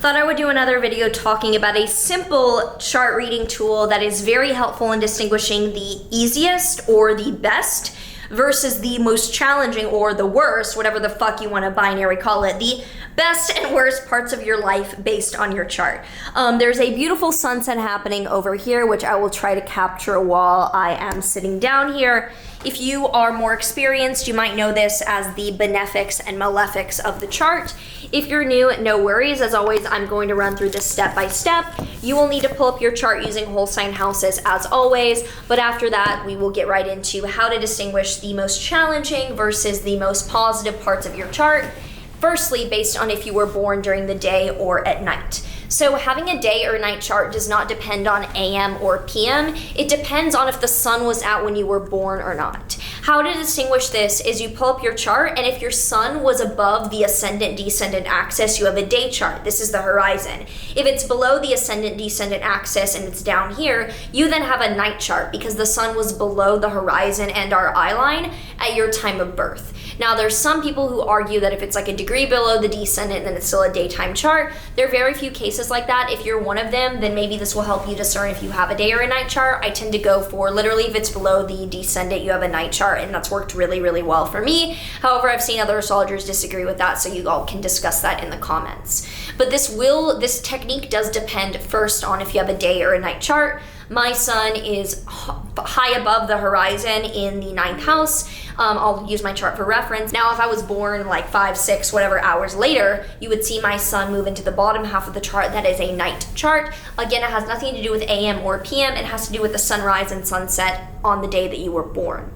Thought I would do another video talking about a simple chart reading tool that is very helpful in distinguishing the easiest or the best versus the most challenging or the worst, whatever the fuck you want to binary call it, the best and worst parts of your life based on your chart. There's a beautiful sunset happening over here, which I will try to capture while I am sitting down here. If you are more experienced, you might know this as the benefics and malefics of the chart. If you're new, no worries. As always, I'm going to run through this step by step. You will need to pull up your chart using whole sign houses as always, but after that, we will get right into how to distinguish the most challenging versus the most positive parts of your chart. Firstly, based on if you were born during the day or at night. So having a day or night chart does not depend on AM or PM. It depends on if the sun was out when you were born or not. How to distinguish this is you pull up your chart, and if your sun was above the ascendant-descendant axis, you have a day chart. This is the horizon. If it's below the ascendant-descendant axis and it's down here, you then have a night chart because the sun was below the horizon and our eye line at your time of birth. Now, there's some people who argue that if it's like a degree below the descendant, then it's still a daytime chart. There are very few cases like that. If you're one of them, then maybe this will help you discern if you have a day or a night chart. I tend to go for literally if it's below the descendant, you have a night chart, and that's worked really, really well for me. However, I've seen other astrologers disagree with that, so you all can discuss that in the comments. But this technique does depend first on if you have a day or a night chart. My sun is high above the horizon in the 9th house. I'll use my chart for reference. Now, if I was born like 5, 6, whatever hours later, you would see my sun move into the bottom half of the chart. That is a night chart. Again, it has nothing to do with AM or PM. It has to do with the sunrise and sunset on the day that you were born.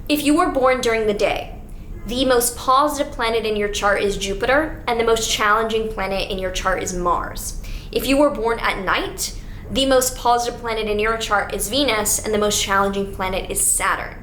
If you were born during the day, the most positive planet in your chart is Jupiter, and the most challenging planet in your chart is Mars. If you were born at night, the most positive planet in your chart is Venus, and the most challenging planet is Saturn.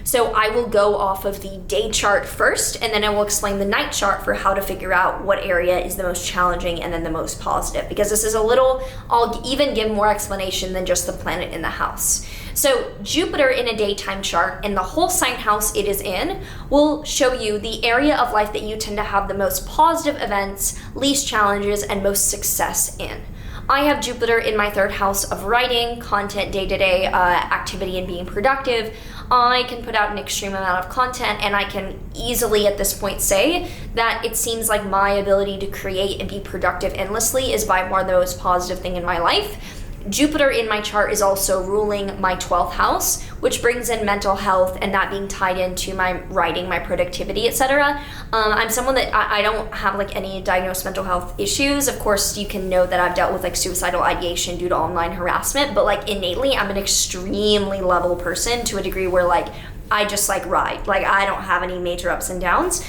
So I will go off of the day chart first, and then I will explain the night chart for how to figure out what area is the most challenging and then the most positive, because this is I'll even give more explanation than just the planet in the house. So Jupiter in a daytime chart and the whole sign house it is in will show you the area of life that you tend to have the most positive events, least challenges, and most success in. I have Jupiter in my 3rd house of writing, content, day-to-day activity, and being productive. I can put out an extreme amount of content, and I can easily at this point say that it seems like my ability to create and be productive endlessly is by far the most positive thing in my life. Jupiter in my chart is also ruling my 12th house, which brings in mental health and that being tied into my writing, my productivity, etc. I'm someone that I don't have like any diagnosed mental health issues. Of course, you can know that I've dealt with like suicidal ideation due to online harassment, but like innately, I'm an extremely level person to a degree where like I just like ride. Like I don't have any major ups and downs.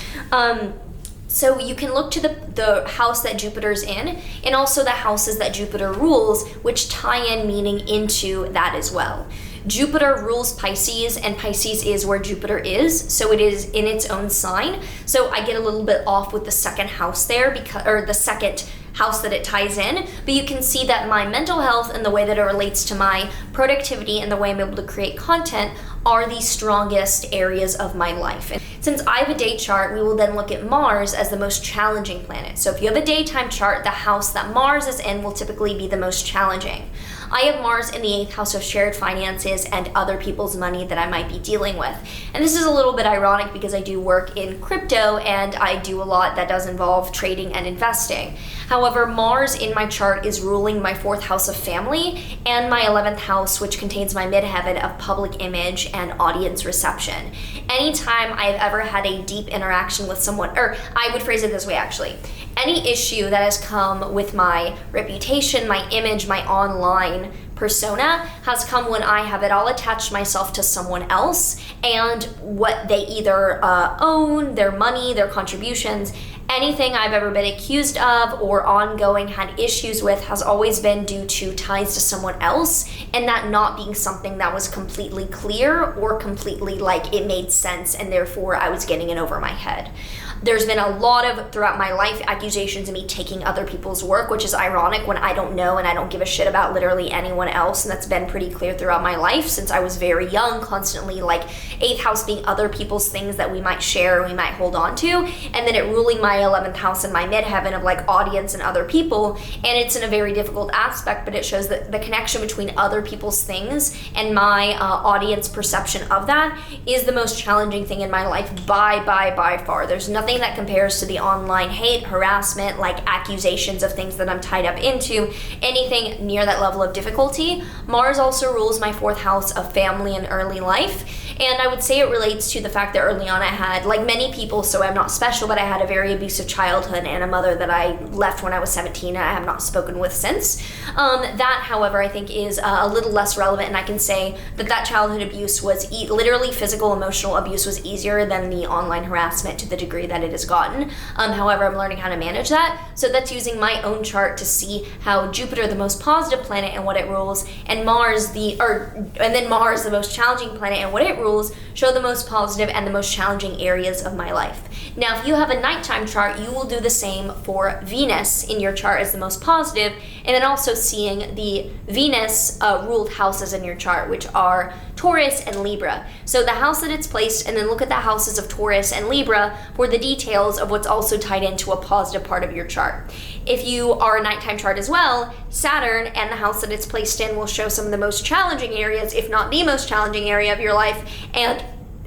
So you can look to the house that Jupiter's in and also the houses that Jupiter rules, which tie in meaning into that as well. Jupiter rules Pisces, and Pisces is where Jupiter is, so it is in its own sign. So I get a little bit off with the 2nd house there, or the 2nd house that it ties in, but you can see that my mental health and the way that it relates to my productivity and the way I'm able to create content are the strongest areas of my life. And since I have a day chart, we will then look at Mars as the most challenging planet. So if you have a daytime chart, the house that Mars is in will typically be the most challenging. I have Mars in the 8th house of shared finances and other people's money that I might be dealing with. And this is a little bit ironic because I do work in crypto and I do a lot that does involve trading and investing. However, Mars in my chart is ruling my 4th house of family and my 11th house, which contains my midheaven of public image and audience reception. Anytime I've ever had a deep interaction with someone, or I would phrase it this way actually, any issue that has come with my reputation, my image, my online persona has come when I have it all attached myself to someone else and what they either own, their money, their contributions. Anything I've ever been accused of or ongoing had issues with has always been due to ties to someone else, and that not being something that was completely clear or completely like it made sense and therefore I was getting it over my head. There's been a lot of, throughout my life, accusations of me taking other people's work, which is ironic when I don't know and I don't give a shit about literally anyone else. And that's been pretty clear throughout my life since I was very young, constantly like 8th house being other people's things that we might share, we might hold on to, and then it ruling my 11th house and my midheaven of like audience and other people. And it's in a very difficult aspect, but it shows that the connection between other people's things and my audience perception of that is the most challenging thing in my life by far. There's nothing that compares to the online hate, harassment, like accusations of things that I'm tied up into, anything near that level of difficulty. Mars also rules my 4th house of family and early life. And I would say it relates to the fact that early on I had, like many people, so I'm not special, but I had a very abusive childhood and a mother that I left when I was 17 and I have not spoken with since. That, however, I think is a little less relevant, and I can say that childhood abuse was literally physical, emotional abuse was easier than the online harassment to the degree that it has gotten. However, I'm learning how to manage that. So that's using my own chart to see how Jupiter, the most positive planet and what it rules, and Mars, Mars, the most challenging planet and what it rules, show the most positive and the most challenging areas of my life. Now, if you have a nighttime chart, you will do the same for Venus in your chart as the most positive, and then also seeing the Venus ruled houses in your chart, which are Taurus and Libra. So the house that it's placed, and then look at the houses of Taurus and Libra for the details of what's also tied into a positive part of your chart. If you are a nighttime chart as well, Saturn and the house that it's placed in will show some of the most challenging areas, if not the most challenging area of your life, and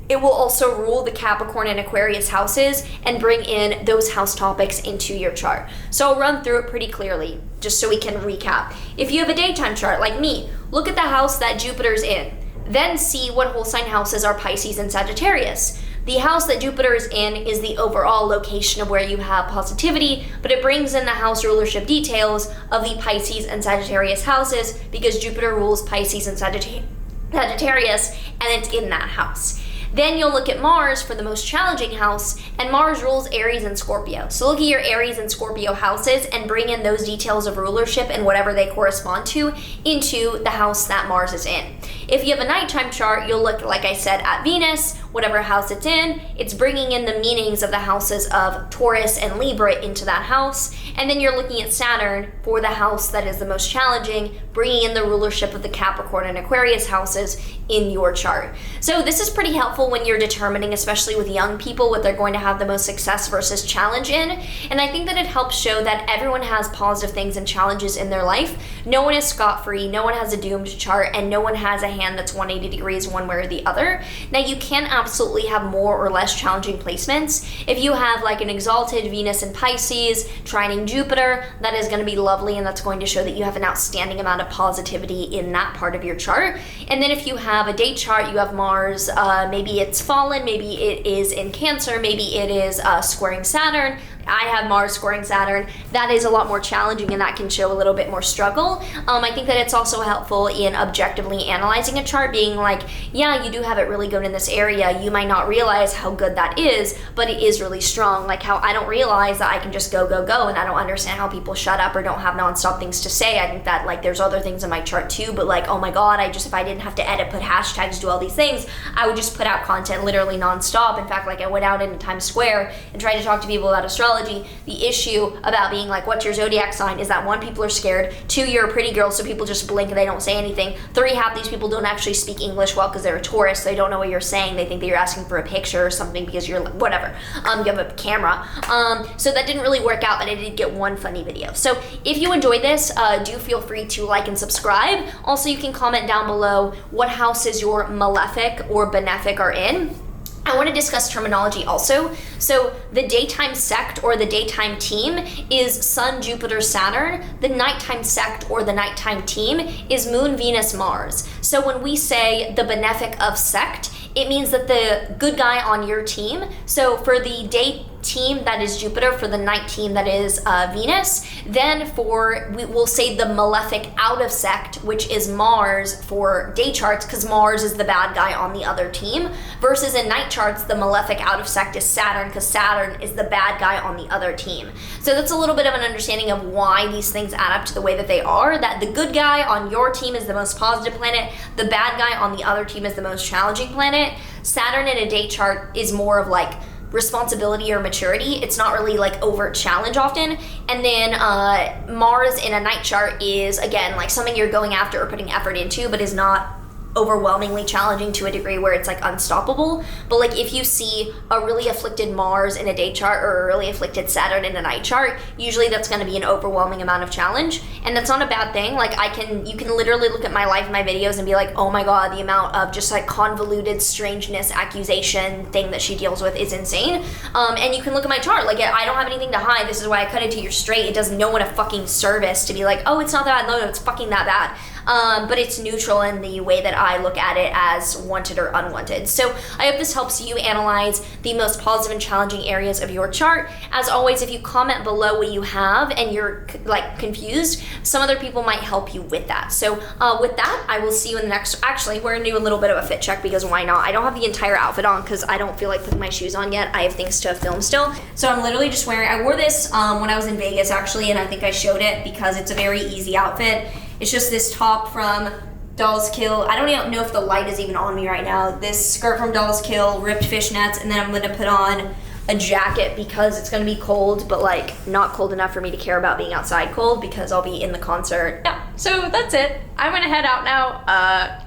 it will also rule the Capricorn and Aquarius houses and bring in those house topics into your chart. So I'll run through it pretty clearly, just so we can recap. If you have a daytime chart like me, look at the house that Jupiter's in. Then see what whole sign houses are Pisces and Sagittarius. The house that Jupiter is in is the overall location of where you have positivity, but it brings in the house rulership details of the Pisces and Sagittarius houses because Jupiter rules Pisces and Sagittarius, and it's in that house. Then you'll look at Mars for the most challenging house, and Mars rules Aries and Scorpio. So look at your Aries and Scorpio houses and bring in those details of rulership and whatever they correspond to into the house that Mars is in. If you have a nighttime chart, you'll look, like I said, at Venus, whatever house it's in. It's bringing in the meanings of the houses of Taurus and Libra into that house. And then you're looking at Saturn for the house that is the most challenging, bringing in the rulership of the Capricorn and Aquarius houses in your chart. So this is pretty helpful when you're determining, especially with young people, what they're going to have the most success versus challenge in. And I think that it helps show that everyone has positive things and challenges in their life. No one is scot-free, no one has a doomed chart, and no one has a hand that's 180 degrees one way or the other. Now you can absolutely have more or less challenging placements. If you have like an exalted Venus in Pisces, trining Jupiter, that is going to be lovely, and that's going to show that you have an outstanding amount of positivity in that part of your chart. And then if you have a date chart, you have Mars, maybe it's fallen, maybe it is in Cancer, maybe it is squaring Saturn. I have Mars squaring Saturn. That is a lot more challenging, and that can show a little bit more struggle. I think that it's also helpful in objectively analyzing a chart, being like, yeah, you do have it really good in this area. You might not realize how good that is, but it is really strong. Like how I don't realize that I can just go, and I don't understand how people shut up or don't have nonstop things to say. I think that like there's other things in my chart too, but like, oh my God, if I didn't have to edit, put hashtags, do all these things, I would just put out content literally nonstop. In fact, like I went out into Times Square and tried to talk to people about astrology. The issue about being like, what's your zodiac sign, is that 1, people are scared, 2, you're a pretty girl, so people just blink and they don't say anything, 3, half these people don't actually speak English well because they're a tourist, so they don't know what you're saying, they think that you're asking for a picture or something because you're whatever, you have a camera, so that didn't really work out, but I did get one funny video. So if you enjoyed this, do feel free to like and subscribe. Also, you can comment down below what houses your malefic or benefic are in. I want to discuss terminology also. So the daytime sect or the daytime team is Sun, Jupiter, Saturn. The nighttime sect or the nighttime team is Moon, Venus, Mars. So when we say the benefic of sect, it means that the good guy on your team. So for the day team, that is Jupiter. For the night team, that is Venus. Then we'll say the malefic out of sect, which is Mars for day charts, because Mars is the bad guy on the other team. Versus in night charts, the malefic out of sect is Saturn, because Saturn is the bad guy on the other team. So that's a little bit of an understanding of why these things add up to the way that they are, that the good guy on your team is the most positive planet, the bad guy on the other team is the most challenging planet. Saturn in a day chart is more of like responsibility or maturity. It's not really like overt challenge often. And then Mars in a night chart is, again, like something you're going after or putting effort into, but is not overwhelmingly challenging to a degree where it's like unstoppable. But like if you see a really afflicted Mars in a day chart or a really afflicted Saturn in a night chart, usually that's going to be an overwhelming amount of challenge, and that's not a bad thing. Like you can literally look at my life, my videos, and be like, oh my god, the amount of just like convoluted strangeness, accusation thing that she deals with is insane. And you can look at my chart, like I don't have anything to hide. This is why I cut it to you straight. It does no one a fucking service to be like, oh, it's not that bad. No, it's fucking that bad. But it's neutral in the way that I look at it as wanted or unwanted. So I hope this helps you analyze the most positive and challenging areas of your chart. As always, if you comment below what you have and you're like confused, some other people might help you with that. So with that, I will see you in the next, actually, we're gonna do a little bit of a fit check because why not? I don't have the entire outfit on because I don't feel like putting my shoes on yet. I have things to film still. So I'm literally just wearing, I wore this when I was in Vegas actually, and I think I showed it because it's a very easy outfit. It's just this top from Dolls Kill. I don't even know if the light is even on me right now. This skirt from Dolls Kill, ripped fishnets, and then I'm gonna put on a jacket because it's gonna be cold, but like not cold enough for me to care about being outside cold because I'll be in the concert. Yeah, so that's it. I'm gonna head out now.